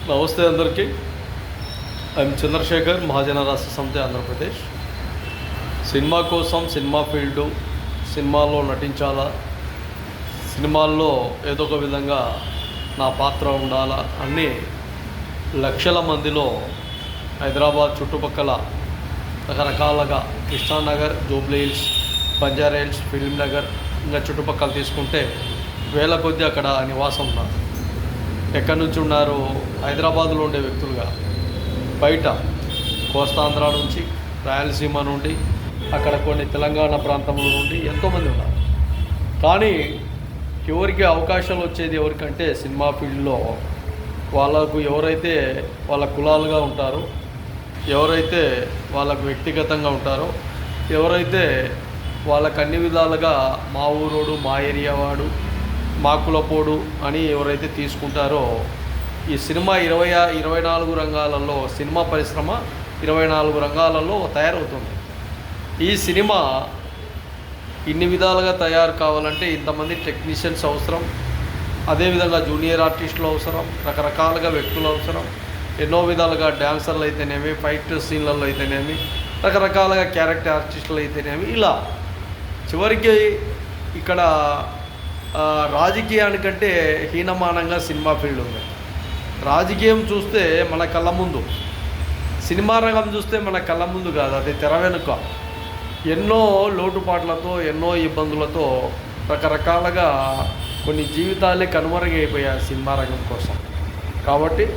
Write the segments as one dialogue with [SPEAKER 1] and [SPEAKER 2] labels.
[SPEAKER 1] నమస్తే అందరికీ. ఐఎమ్ చంద్రశేఖర్, మహాజన రాష్ట్ర సమితి, ఆంధ్రప్రదేశ్. సినిమా కోసం, సినిమా ఫీల్డు, సినిమాల్లో నటించాలా, సినిమాల్లో ఏదో ఒక విధంగా నా పాత్ర ఉండాలా అన్ని లక్షల మందిలో హైదరాబాద్ చుట్టుపక్కల రకరకాలుగా Krishna Nagar, Jubilee hills, Banjara hills, film Nagar, ఇంకా చుట్టుపక్కల తీసుకుంటే వేల కొద్దీ అక్కడ నివాసం ఉన్నారు. ఎక్కడి నుంచి ఉన్నారు? హైదరాబాద్లో ఉండే వ్యక్తులుగా, బయట కోస్తాంధ్ర నుంచి, రాయలసీమ నుండి, అక్కడ కొన్ని తెలంగాణ ప్రాంతంలో నుండి ఎంతోమంది ఉన్నారు. కానీ ఎవరికి అవకాశాలు వచ్చేది ఎవరికంటే సినిమా ఫీల్డ్లో వాళ్ళకు ఎవరైతే వాళ్ళ కులాలుగా ఉంటారో, ఎవరైతే వాళ్ళకు వ్యక్తిగతంగా ఉంటారో, ఎవరైతే వాళ్ళకు అన్ని విధాలుగా మా ఊరోడు, మా ఏరియా వాడు, మా కులపోడు అని ఎవరైతే తీసుకుంటారో, ఈ సినిమా 24 రంగాలలో, సినిమా పరిశ్రమ 24 రంగాలలో తయారవుతుంది. ఈ సినిమా ఇన్ని విధాలుగా తయారు కావాలంటే ఇంతమంది టెక్నీషియన్స్ అవసరం, అదేవిధంగా జూనియర్ ఆర్టిస్టులు అవసరం, రకరకాలుగా వ్యక్తులు అవసరం, ఎన్నో విధాలుగా డ్యాన్సర్లు అయితేనేమి, ఫైట్ సీన్లలో అయితేనేమి, రకరకాలుగా క్యారెక్టర్ ఆర్టిస్టులు అయితేనేమి, ఇలా చివరికి ఇక్కడ రాజకీయానికంటే హీనమానంగా సినిమా ఫీల్డ్ ఉంది. రాజకీయం చూస్తే మన కళ్ళ ముందు, సినిమా రంగం చూస్తే మన కళ్ళ ముందు కాదు, అది తెర వెనుక ఎన్నో లోటుపాట్లతో, ఎన్నో ఇబ్బందులతో రకరకాలుగా కొన్ని జీవితాలే కనుమరుగైపోయాయి సినిమా రంగం కోసం. కాబట్టి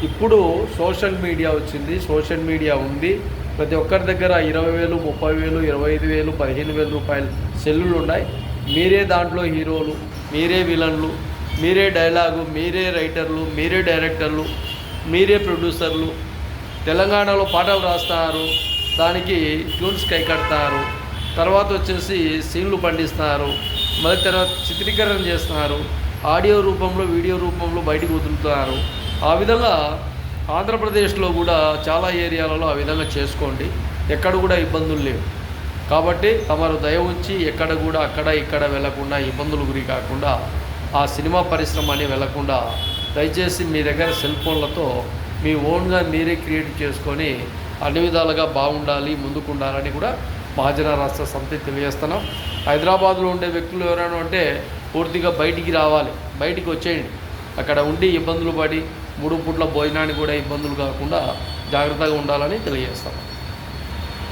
[SPEAKER 1] ఇప్పుడు సోషల్ మీడియా వచ్చింది, సోషల్ మీడియా ఉంది. ప్రతి ఒక్కరి దగ్గర 20,000, 30,000, 25,000, 15,000 రూపాయలు సెల్లులు ఉన్నాయి. మీరే దాంట్లో హీరోలు, మీరే విలన్లు, మీరే డైలాగు, మీరే రైటర్లు, మీరే డైరెక్టర్లు, మీరే ప్రొడ్యూసర్లు. తెలంగాణలో పాటలు రాస్తారు, దానికి ట్యూన్స్ కైకడతారు, తర్వాత వచ్చేసి సీన్లు పండిస్తారు, మళ్ళీ తర్వాత చిత్రీకరణ చేస్తున్నారు, ఆడియో రూపంలో, వీడియో రూపంలో బయటికి వదులుతున్నారు. ఆ విధంగా ఆంధ్రప్రదేశ్లో కూడా చాలా ఏరియాలలో ఆ విధంగా చేసుకోండి, ఎక్కడ కూడా ఇబ్బందులు లేవు. కాబట్టి తమరు దయ ఉంచి ఎక్కడ కూడా అక్కడ ఇక్కడ వెళ్లకుండా, ఇబ్బందులు గురి కాకుండా, ఆ సినిమా పరిశ్రమ అని వెళ్లకుండా దయచేసి మీ దగ్గర సెల్ ఫోన్లతో మీ ఓన్గా మీరే క్రియేట్ చేసుకొని అన్ని విధాలుగా బాగుండాలి, ముందుకు ఉండాలని కూడా మహాజన రాష్ట్ర సమితి తెలియజేస్తున్నాం. హైదరాబాద్లో ఉండే వ్యక్తులు ఎవరైనా అంటే పూర్తిగా బయటికి రావాలి, బయటికి వచ్చేయండి. అక్కడ ఉండి ఇబ్బందులు పడి 3 పూట్ల భోజనానికి కూడా ఇబ్బందులు కాకుండా జాగ్రత్తగా ఉండాలని తెలియజేస్తాం.